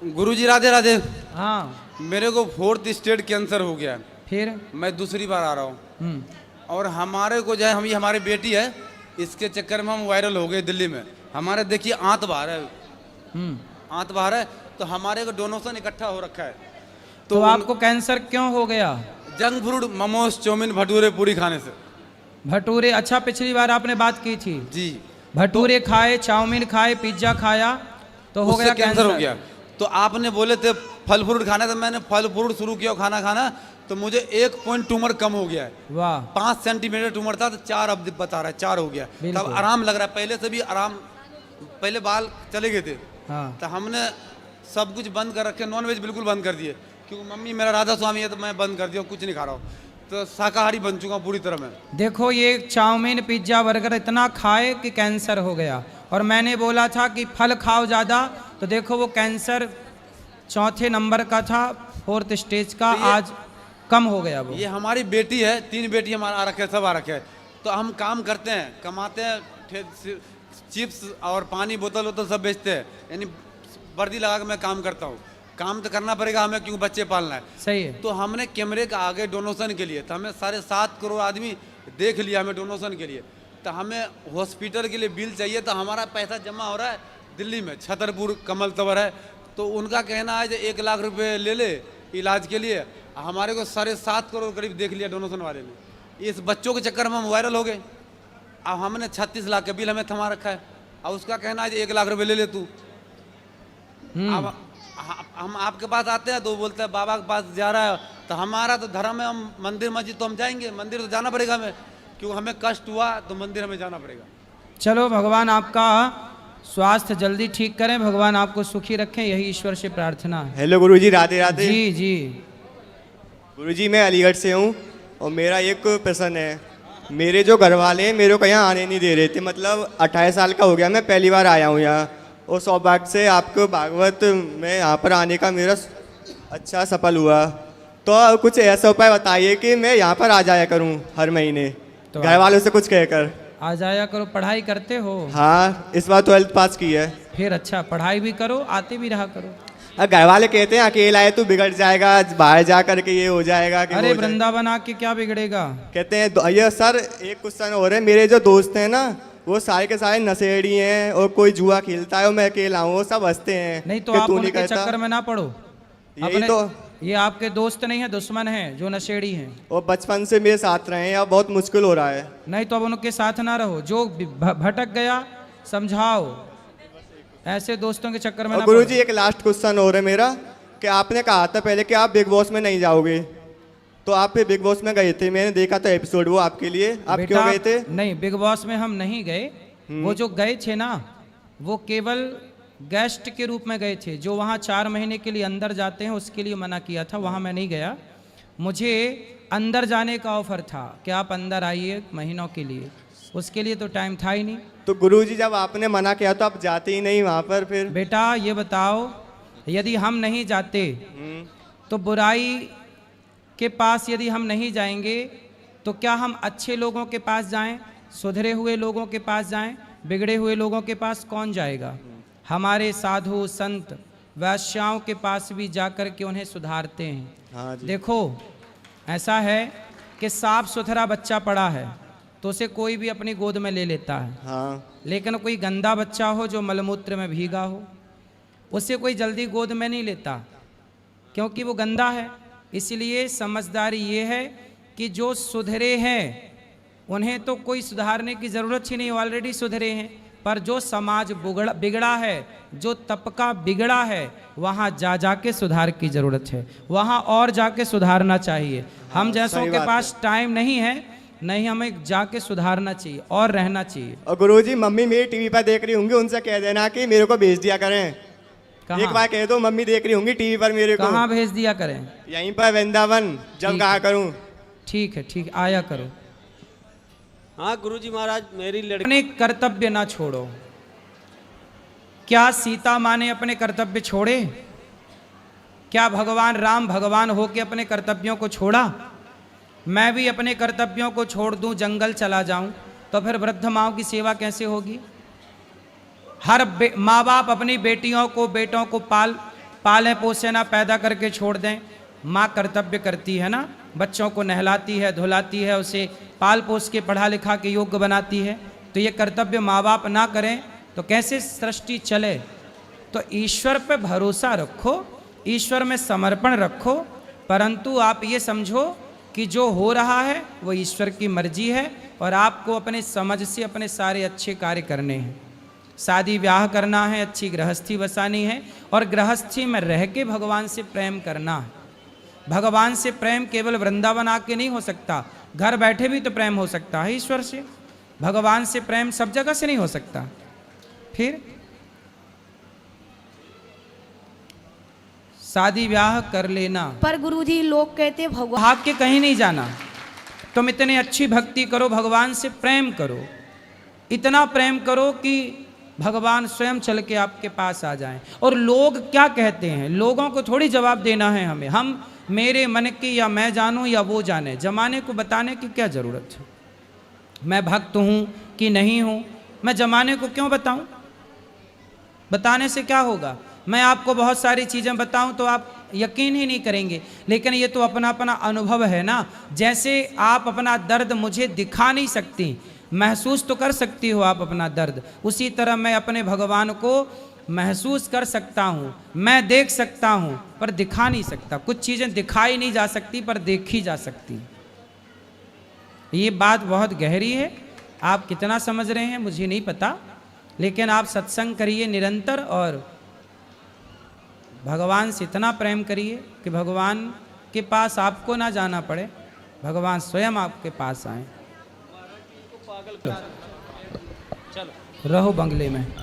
गुरुजी राधे राधे। हाँ। मेरे को 4th स्टेज कैंसर हो गया है। फिर मैं दूसरी बार आ रहा हूँ और हमारे को जो है हम ये हमारी बेटी है, इसके चक्कर में हम वायरल हो गए दिल्ली में। हमारे देखिए आंत बाहर है, आंत बाहर है, तो हमारे को डोनेशन इकट्ठा हो रखा है। तो आपको कैंसर क्यों हो गया? Junk food, momos, chow mein, bhature puri खाने से। भटूरे? अच्छा, पिछली बार आपने बात की थी जी। भटूरे खाए, चाउमीन खाए, पिज्जा खाया तो हो गया कैंसर हो गया। तो आपने बोले थे फल फ्रूट खाना, तो मैंने फल फ्रूट शुरू किया खाना खाना, तो मुझे 1 पॉइंट ट्यूमर कम हो गया है। वाह। 5 सेंटीमीटर ट्यूमर था तो 4 अब बता रहा है 4 हो गया। तब आराम लग रहा है, पहले से भी आराम। पहले बाल चले गए थे। हाँ। तो हमने सब कुछ बंद कर रखे, नॉन वेज बिल्कुल बंद कर दिए, क्योंकि मम्मी मेरा राधा स्वामी है तो मैं बंद कर दिया, कुछ नहीं खा रहा हूँ, तो शाकाहारी बन चुका हूँ पूरी तरह मैं। देखो, ये चाउमीन, पिज्जा, बर्गर इतना खाए कि कैंसर हो गया, और मैंने बोला था कि फल खाओ ज़्यादा, तो देखो वो कैंसर 4थे नंबर का था, 4th स्टेज का, तो आज कम हो गया वो। ये हमारी बेटी है, 3 बेटी हमारा आ रखे है, सब आ रखे है। तो हम काम करते हैं, कमाते हैं, चिप्स और पानी बोतल वोतल सब बेचते हैं, यानी वर्दी लगा के मैं काम करता हूँ। काम तो करना पड़ेगा हमें, क्योंकि बच्चे पालना है। सही है। तो हमने कैमरे का आगे डोनेशन के लिए, तो हमें 7.5 करोड़ आदमी देख लिया हमें डोनेशन के लिए, तो हमें हॉस्पिटल के लिए बिल चाहिए, तो हमारा पैसा जमा हो रहा है दिल्ली में, छतरपुर कमल तवर है, तो उनका कहना है जो 1 लाख रुपए ले ले इलाज के लिए। हमारे को 7.5 करोड़ करीब देख लिया डोनेशन वाले ने। इस बच्चों के चक्कर में हम वायरल हो गए। अब हमने 36 लाख का बिल हमें थमा रखा है, और उसका कहना है जो 1 लाख रुपए ले ले तू। अब हम आपके पास आते हैं तो बोलते हैं बाबा के पास जा रहा है, तो हमारा तो धर्म है, हम मंदिर मस्जिद तो हम जाएंगे, मंदिर तो जाना पड़ेगा हमें, क्योंकि हमें कष्ट हुआ तो मंदिर हमें जाना पड़ेगा। चलो, भगवान आपका स्वास्थ्य जल्दी ठीक करें, भगवान आपको सुखी रखें, यही ईश्वर से प्रार्थना है। हेलो गुरुजी, राधे राधे। जी जी। गुरुजी, मैं अलीगढ़ से हूँ और मेरा एक प्रश्न है। मेरे जो घर वाले हैं मेरे को यहाँ आने नहीं दे रहे थे, मतलब 28 साल का हो गया, मैं पहली बार आया हूँ यहाँ, और सौभाग्य से आपको भागवत में यहाँ पर आने का मेरा अच्छा सफल हुआ। तो कुछ ऐसा उपाय बताइए कि मैं यहाँ पर आ जाया करूँ हर महीने, तो घर वालों से कुछ कहकर। आ जाया करो। पढ़ाई करते हो? हाँ, इस बार 12th पास की है। फिर अच्छा, पढ़ाई भी करो, आते भी रहा करो। घर वाले कहते हैं अकेला है तू बिगड़ जाएगा, बाहर जा करके ये हो जाएगा कि अरे वृंदावन आके क्या बिगड़ेगा? कहते हैं ये सर एक क्वेश्चन हो रहा है, मेरे जो दोस्त हैं ना वो सारे के सारे नशेड़ी हैं, और कोई जुआ खेलता है और मैं अकेला हूँ, वो सब हंसते हैं। नहीं तो आप उनके चक्कर में ना पड़ो। यही तो, ये आपके दोस्त नहीं है, दुश्मन है जो नशेड़ी हैं। और बचपन से मेरे साथ रहे हैं, अब बहुत मुश्किल हो रहा है। नहीं तो अब उनके साथ ना रहो, जो भटक गया समझाओ, ऐसे दोस्तों के चक्कर में ना गुरु जी, एक लास्ट क्वेश्चन हो रहा है मेरा, कि आपने कहा था पहले कि आप बिग बॉस में नहीं जाओगे, तो आप फिर बिग बॉस में गए थे, मैंने देखा था एपिसोड वो आपके लिए, आप क्यों गए थे? नहीं, बिग बॉस में हम नहीं गए। वो जो गए थे ना, वो केवल गेस्ट के रूप में गए थे। जो वहाँ 4 महीने के लिए अंदर जाते हैं उसके लिए मना किया था, वहाँ मैं नहीं गया। मुझे अंदर जाने का ऑफर था कि आप अंदर आइए महीनों के लिए, उसके लिए तो टाइम था ही नहीं। तो गुरुजी, जब आपने मना किया तो आप जाते ही नहीं वहाँ पर फिर? बेटा ये बताओ, यदि हम नहीं जाते तो बुराई के पास यदि हम नहीं जाएंगे तो क्या हम अच्छे लोगों के पास जाएं, सुधरे हुए लोगों के पास जाएं? बिगड़े हुए लोगों के पास कौन जाएगा? हमारे साधु संत वैश्याओं के पास भी जाकर के उन्हें सुधारते हैं। हाँ जी। देखो, ऐसा है कि साफ सुथरा बच्चा पड़ा है तो उसे कोई भी अपनी गोद में ले लेता है। हाँ। लेकिन कोई गंदा बच्चा हो जो मलमूत्र में भीगा हो, उसे कोई जल्दी गोद में नहीं लेता, क्योंकि वो गंदा है। इसलिए समझदारी ये है कि जो सुधरे हैं उन्हें तो कोई सुधारने की ज़रूरत ही नहीं, ऑलरेडी सुधरे हैं। पर जो समाज बिगड़ा है, जो तबका बिगड़ा है, वहाँ जा के सुधार की ज़रूरत है, वहाँ और जाके सुधारना चाहिए। हम जैसों के पास टाइम नहीं है, नहीं, हमें जाके सुधारना चाहिए और रहना चाहिए। और गुरुजी, मम्मी मेरी टीवी पर देख रही होंगी, उनसे कह देना कि मेरे को भेज दिया करें। एक बार कह दो, मम्मी देख रही होंगी टीवी पर मेरे को। कहाँ भेज दिया करें? यहीं पर वृंदावन, जब कहा करूं। ठीक है, ठीक, आया करो। हाँ गुरुजी महाराज, मेरी लड़की अपने कर्तव्य ना छोड़ो। क्या सीता माँ ने अपने कर्तव्य छोड़े? क्या भगवान राम भगवान हो के अपने कर्तव्यों को छोड़ा? मैं भी अपने कर्तव्यों को छोड़ दूं, जंगल चला जाऊं, तो फिर वृद्ध माँओं की सेवा कैसे होगी? हर माँ बाप अपनी बेटियों को बेटों को पालें पोसे ना, पैदा करके छोड़ दें। माँ कर्तव्य करती है ना, बच्चों को नहलाती है, धुलाती है, उसे पाल पोस के पढ़ा लिखा के योग्य बनाती है। तो ये कर्तव्य माँ बाप ना करें तो कैसे सृष्टि चले? तो ईश्वर पे भरोसा रखो, ईश्वर में समर्पण रखो, परंतु आप ये समझो कि जो हो रहा है वो ईश्वर की मर्जी है और आपको अपने समझ से अपने सारे अच्छे कार्य करने हैं। शादी ब्याह करना है, अच्छी गृहस्थी बसानी है और गृहस्थी में रह के भगवान से प्रेम करना है। भगवान से प्रेम केवल वृंदावन आके नहीं हो सकता, घर बैठे भी तो प्रेम हो सकता है ईश्वर से। भगवान से प्रेम सब जगह से नहीं हो सकता। फिर शादी ब्याह कर लेना, पर गुरुजी लोग कहते भगवान भाग के कहीं नहीं जाना। तुम इतनी अच्छी भक्ति करो, भगवान से प्रेम करो, इतना प्रेम करो कि भगवान स्वयं चल के आपके पास आ जाएं। और लोग क्या कहते हैं, लोगों को थोड़ी जवाब देना है हमें। हम मेरे मन की या मैं जानूं या वो जाने, जमाने को बताने की क्या ज़रूरत है? मैं भक्त हूँ कि नहीं हूँ, मैं जमाने को क्यों बताऊं? बताने से क्या होगा? मैं आपको बहुत सारी चीज़ें बताऊं तो आप यकीन ही नहीं करेंगे, लेकिन ये तो अपना अपना अनुभव है ना। जैसे आप अपना दर्द मुझे दिखा नहीं सकती, महसूस तो कर सकती हो आप अपना दर्द, उसी तरह मैं अपने भगवान को महसूस कर सकता हूँ, मैं देख सकता हूँ पर दिखा नहीं सकता। कुछ चीज़ें दिखाई नहीं जा सकती पर देखी जा सकती। ये बात बहुत गहरी है, आप कितना समझ रहे हैं मुझे नहीं पता, लेकिन आप सत्संग करिए निरंतर और भगवान से इतना प्रेम करिए कि भगवान के पास आपको ना जाना पड़े, भगवान स्वयं आपके पास आए। रहो बंगले में।